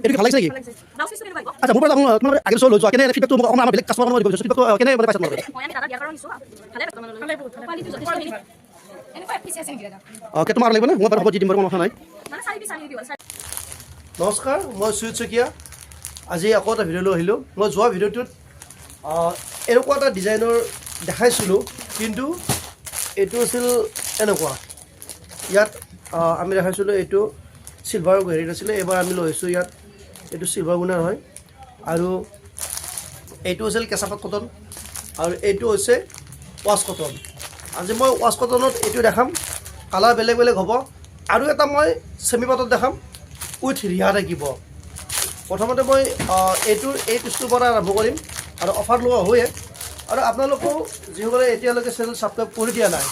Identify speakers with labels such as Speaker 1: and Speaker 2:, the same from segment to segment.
Speaker 1: এইটো ভাল লাগিছে নেকি আচ্ছা মোৰ পৰা তোমাৰ আগে চল লৈ যোৱা কেনে ফিডবেকটো মোক আমাৰ বেলেগ কাষ্টমাৰক দিব ফিডবেকটো কেনে মানে পাইছা তোমালোকে অ'কে তোমাৰ লাগিব না মই বাৰু হ'ব দি দিম বাৰু কথা নাই নমস্কাৰ মই সুজিত শইকীয়া আজি আকৌ এটা ভিডিঅ' লৈ আহিলোঁ মই যোৱা ভিডিঅ'টোত এনেকুৱা এটা ডিজাইনৰ দেখাইছিলোঁ কিন্তু এইটো আছিল এনেকুৱা ইয়াত আমি দেখাইছিলোঁ এইটো চিলভাৰ হেৰিত আছিলে এইবাৰ আমি লৈ আহিছোঁ ইয়াত এইটো চিলভাৰ গুণাৰ হয় আৰু এইটো আছিল কেঁচাপাত কটন আৰু এইটো হৈছে ৱাছ কটন আজি মই ৱাছ কটনত এইটো দেখাম কালাৰ বেলেগ বেলেগ হ'ব আৰু এটা মই চেমি পাতত দেখাম উইথ ৰিহা থাকিব প্ৰথমতে মই এই পিচটোৰ পৰা আৰম্ভ কৰিম আৰু অফাৰ লোৱা হয়ে আৰু আপোনালোকেও যিসকলে এতিয়ালৈকে চেনেল ছাবস্ক্ৰাইব কৰি দিয়া নাই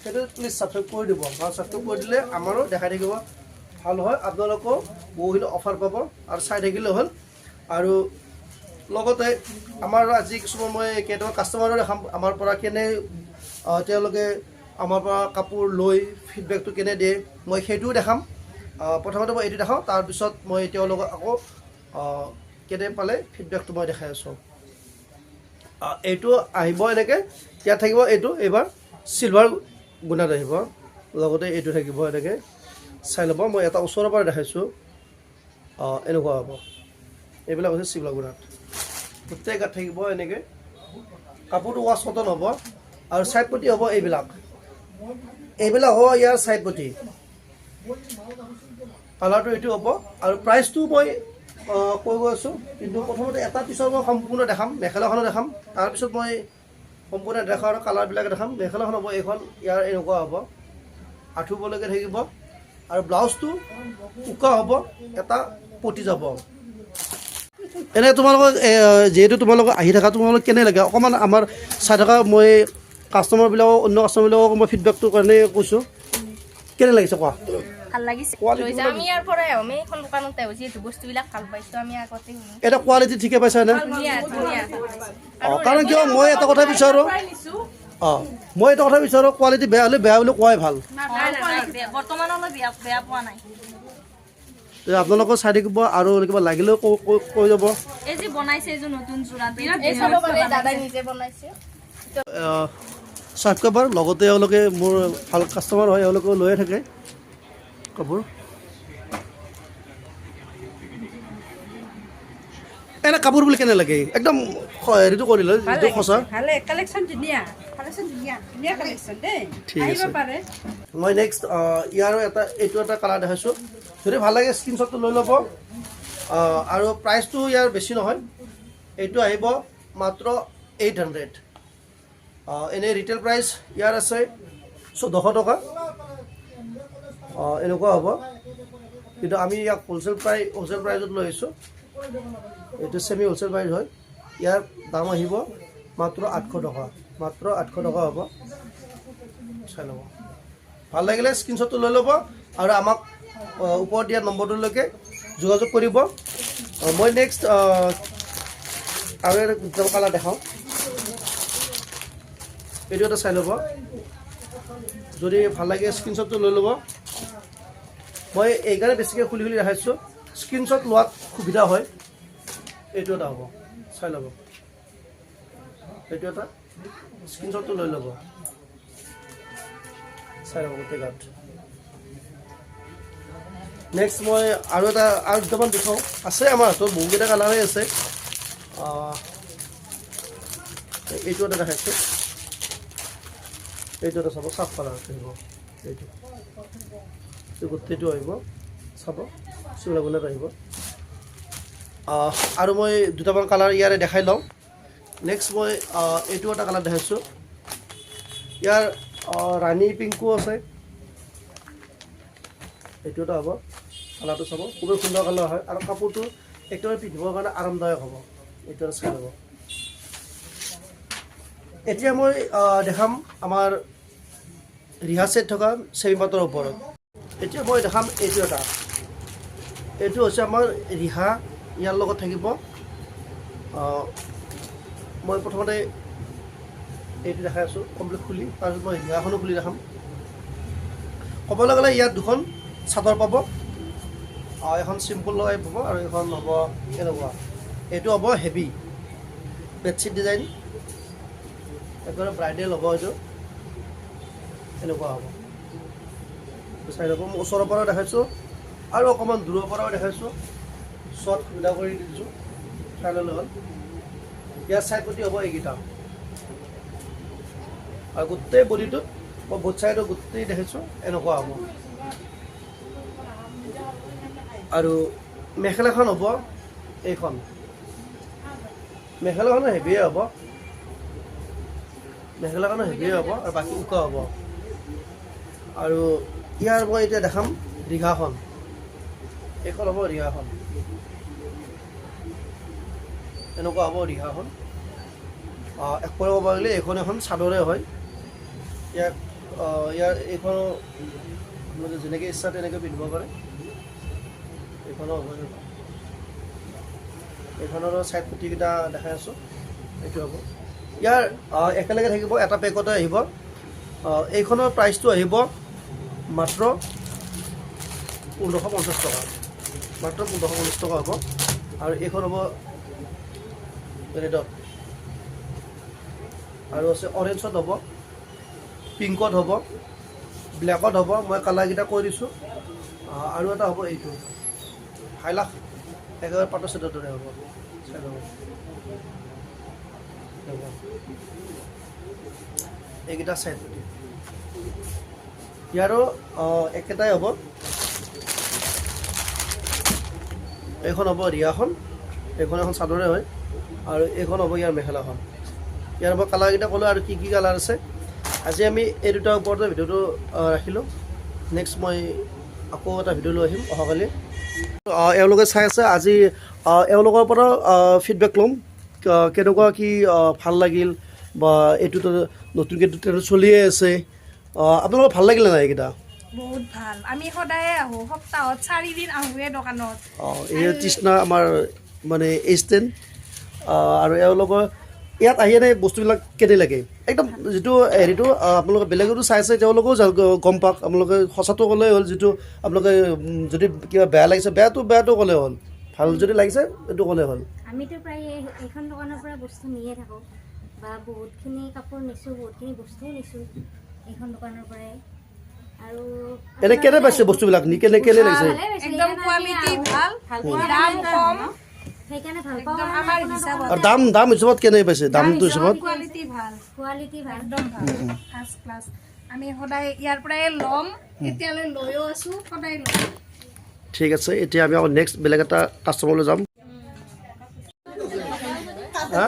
Speaker 1: সেইটো প্লিজ ছাবস্ক্ৰাইব কৰি দিব কাৰণ ছাবস্ক্ৰাইব কৰি দিলে আমাৰো দেখাই থাকিব ভাল হয় আপোনালোকেও বহুখিনি অফাৰ পাব আৰু চাই থাকিলে হ'ল আৰু লগতে আমাৰ আজি কিছুমান মই কেইটামান কাষ্টমাৰো দেখাম আমাৰ পৰা কেনে তেওঁলোকে আমাৰ পৰা কাপোৰ লৈ ফিডবেকটো কেনে দিয়ে মই সেইটোও দেখাম প্ৰথমতে মই এইটো দেখাওঁ তাৰপিছত মই তেওঁলোকক আকৌ কেনে পালে ফিডবেকটো মই দেখাই আছোঁ এইটো আহিব এনেকৈ ইয়াত থাকিব এইটো এইবাৰ চিলভাৰ গুণাত আহিব লগতে এইটো থাকিব এনেকৈ চাই ল'ব মই এটা ওচৰৰ পৰা দেখাইছোঁ এনেকুৱা হ'ব এইবিলাক হৈছে চিলভাৰ গুণাত গোটেই গাত থাকিব এনেকৈ কাপোৰটো ৱাছ কটন হ'ব আৰু ছাইড পটি হ'ব এইবিলাক হ'ব ইয়াৰ ছাইড পটি কালাৰটো এইটো হ'ব আৰু প্ৰাইচটো মই কৈ গৈ আছোঁ কিন্তু প্ৰথমতে এটা পিছত মই সম্পূৰ্ণ দেখাম মেখেলাখনো দেখাম তাৰপিছত মই সম্পূৰ্ণ দেখাওঁ আৰু কালাৰবিলাক দেখাম মেখেলাখন হ'ব এইখন ইয়াৰ এনেকুৱা হ'ব আঁঠুবলৈকে থাকিব আৰু ব্লাউজটো উকা হ'ব এটা পতি যাব এনে তোমালোকক যিহেতু তোমালোক আহি থকা তোমালোক কেনে লাগে অকণমান আমাৰ চাই থকা মই কাষ্টমাৰবিলাকক অন্য কাষ্টমাৰবিলাকক মই ফিডবেকটোৰ কাৰণে কৈছোঁ কেনে লাগিছে কোৱা
Speaker 2: ভাল লাগিছে লৈ যাম আমি ইয়াৰ পৰাই আমি এখন দোকানতে যিহেতু বস্তুবিলাক ভাল পাইছোঁ আমি আগতে
Speaker 1: এটা কোৱালিটি ঠিকে পাইছা নে
Speaker 2: ধুনীয়া
Speaker 1: কাৰণ কিয় মই এটা কথা বিচাৰোঁ মই এটা কথা বিচাৰোঁ কোৱালিটি বেয়া হ'লে বেয়া বুলি কোৱাই ভাল
Speaker 2: বৰ্তমানলৈ বেয়া পোৱা নাই
Speaker 1: আপোনালোকৰ চাই থাকিব আৰু কিবা লাগিলেও কৈ যাব
Speaker 2: এই যে বনাইছে এই যে নতুন যোৰাটো এই চাব পাৰে দাদাই নিজে বনাইছে
Speaker 1: ছাবস্ক্ৰাইবাৰ লগতে এওঁলোকে মোৰ ভাল কাষ্টমাৰ হয় এওঁলোকেও লৈয়ে থাকে কাপোৰ এনে কাপোৰ বুলি কেনে লাগে একদম হেৰিটো কৰিলে যিটো সঁচা মই নেক্সট ইয়াৰো এইটো এটা কালাৰ দেখাইছোঁ যদি ভাল লাগে স্ক্ৰীনশ্বটটো লৈ ল'ব আৰু প্ৰাইচটো ইয়াৰ বেছি নহয় এইটো আহিব মাত্ৰ 800 এনেই ৰিটেইল প্ৰাইচ ইয়াৰ আছে 1400 টকা এনেকুৱা হ'ব কিন্তু আমি ইয়াক হ'লচেল প্ৰাইজত লৈ আহিছোঁ এইটো ছেমি হ'লচেল প্ৰাইজ হয় ইয়াৰ দাম আহিব মাত্ৰ 800 টকা মাত্ৰ 800 টকা হ'ব চাই ল'ব ভাল লাগিলে স্ক্ৰীনশ্বটটো লৈ ল'ব আৰু আমাক ওপৰত দিয়া নম্বৰটোলৈকে যোগাযোগ কৰিব মই নেক্সট আৰু এটা কালাৰ দেখাওঁ এইটো এটা চাই ল'ব যদি ভাল লাগে স্ক্ৰীনশ্বটটো লৈ ল'ব মই এইকাৰণে বেছিকৈ খুলি দেখাইছোঁ স্ক্ৰীনশ্বট লোৱাত সুবিধা হয় এইটো এটা হ'ব চাই ল'ব এইটো এটা স্ক্ৰীনশ্বটটো লৈ ল'ব চাই ল'ব গোটেই গাত নেক্সট মই আৰু দুটামান দেখাওঁ আছে আমাৰ হাতত বহুকেইটা কালাৰেই আছে এইটো এটা দেখাইছোঁ এইটো এটা চাব চাফ কালাৰ আহিব এইটো গোটেইটো আহিব চাব চিলভাৰ গুণাত আহিব আৰু মই দুটামান কালাৰ ইয়াৰে দেখাই লওঁ নেক্সট মই এইটো এটা কালাৰ দেখাইছোঁ ইয়াৰ ৰাণী পিংকো আছে এইটো এটা হ'ব কালাৰটো চাব খুবেই সুন্দৰ কালাৰ হয় আৰু কাপোৰটো একেবাৰে পিন্ধিবৰ কাৰণে আৰামদায়ক হ'ব এইটো এটা চাই ল'ব এতিয়া মই দেখাম আমাৰ ৰিহা ছেট থকা ছেমি পাটৰ ওপৰত এতিয়া মই দেখাম এইটো হৈছে আমাৰ ৰিহা ইয়াৰ লগত থাকিব মই প্ৰথমতে এইটো দেখাই আছোঁ কমপ্লিট খুলি তাৰপিছত মই ৰিহাখনো খুলি দেখাম ক'বলৈ গ'লে ইয়াত দুখন চাদৰ পাব এখন চিম্পুল লগাই পাব আৰু এখন হ'ব এনেকুৱা এইটো হ'ব হেভি বেডশ্বীট ডিজাইন একেবাৰে ব্ৰাইডেল হ'ব এইটো এনেকুৱা হ'ব চাই ল'ব মই ওচৰৰ পৰাও দেখাইছোঁ আৰু অকণমান দূৰৰ পৰাও দেখাইছোঁ শ্বৰ্ট সুবিধা কৰি দিছোঁ চাই ল'লে হ'ল ইয়াৰ চাইড পতি হ'ব এইকেইটা আৰু গোটেই বডিটোত মই বোথ চাইডত গোটেই দেখাইছোঁ এনেকুৱা হ'ব আৰু মেখেলাখন হ'ব এইখন মেখেলাখনো হেভিয়ে হ'ব মেখেলাখনো হেভিয়ে হ'ব আৰু বাকী ওখ হ'ব আৰু ইয়াৰ মই এতিয়া দেখাম ৰিহাখন এইখন হ'ব ৰিহাখন এনেকুৱা হ'ব ৰিহাখন একপৰে ক'ব গ'লে এইখন এখন চাদৰে হয় ইয়াৰ এইখন যেনেকৈ ইচ্ছা তেনেকৈ পিন্ধিব পাৰে এইখনো হ'ব এইখনৰো চাইড পুটিকেইটা দেখাই আছোঁ এইটো হ'ব ইয়াৰ একেলগে থাকিব এটা পেকতে আহিব এইখনৰ প্ৰাইচটো আহিব মাত্ৰ 1550 টকা মাত্ৰ 1550 টকা হ'ব আৰু এইখন হ'ব ৰেডত আৰু আছে অৰেঞ্জত হ'ব পিংকত হ'ব ব্লেকত হ'ব মই কালাৰকেইটা কৈ দিছোঁ আৰু এটা হ'ব এইটো হাইলাখ একেবাৰে পাটৰ চেটৰ দৰে হ'ব এইকেইটা চাইড ইয়াৰো একেটাই হ'ব এইখন হ'ব ৰিহাখন এইখন এখন চাদৰে হয় আৰু এইখন হ'ব ইয়াৰ মেখেলাখন ইয়াৰ মই কালাৰকেইটা ক'লোঁ আৰু কি কি কালাৰ আছে আজি আমি এই দুটাৰ ওপৰতে ভিডিঅ'টো ৰাখিলোঁ নেক্সট মই আকৌ এটা ভিডিঅ' লৈ আহিম অহাকালি এওঁলোকে চাই আছে আজি এওঁলোকৰ পৰা ফিডবেক ল'ম কেনেকুৱা কি ভাল লাগিল বা এইটোতো নতুনকৈ চলিয়ে আছে আপোনালোকৰ ভাল লাগিলে নাই এইকেইটা
Speaker 3: বহুত ভাল আমি সদায় আহোঁ সপ্তাহত 4 দিন আহোঁৱে দোকানত
Speaker 1: এই তৃষ্ণা আমাৰ মানে এচিষ্টেণ্ট আৰু এওঁলোকৰ ইয়াত আহি এনে বস্তুবিলাক কেনে লাগে একদম যিটো হেৰিটো আপোনালোকে বেলেগতো চাইছে তেওঁলোকেও গম পাওক আপোনালোকে সঁচাটো ক'লেই হ'ল যিটো আপোনালোকে যদি কিবা বেয়া লাগিছে বেয়াটো ক'লে হ'ল ভাল যদি লাগিছে এইটো ক'লে হ'ল
Speaker 4: আমিতো প্ৰায় এইখন দোকানৰ পৰা বস্তু নিয়ে থাকোঁ বা বহুতখিনি কাপোৰ নিছোঁ বহুতখিনি বস্তুও নিছোঁ এইখন দোকানৰ পৰাই আৰু
Speaker 1: এনে কেনে পাইছে বস্তুবিলাক নি কেনে লাগিছে
Speaker 3: একদম কোৱালিটি ভাল দাম কম
Speaker 4: সেইকাৰণে ভাল পাওঁ
Speaker 3: একদম আমাৰ হিচাপত
Speaker 1: আৰু দাম হিচাপত কেনে পাইছে দামটো হিচাপত
Speaker 3: কোৱালিটি ভাল
Speaker 4: একদম ভাল
Speaker 3: ফাৰ্ষ্ট ক্লাছ আমি সদায় ইয়াৰ পৰাই ল'ম এতিয়ালৈ লৈও আছোঁ সদায় ল'ম
Speaker 1: ঠিক আছে এতিয়া আমি আকৌ নেক্সট বেলেগ এটা কাষ্টমাৰলৈ যাম হা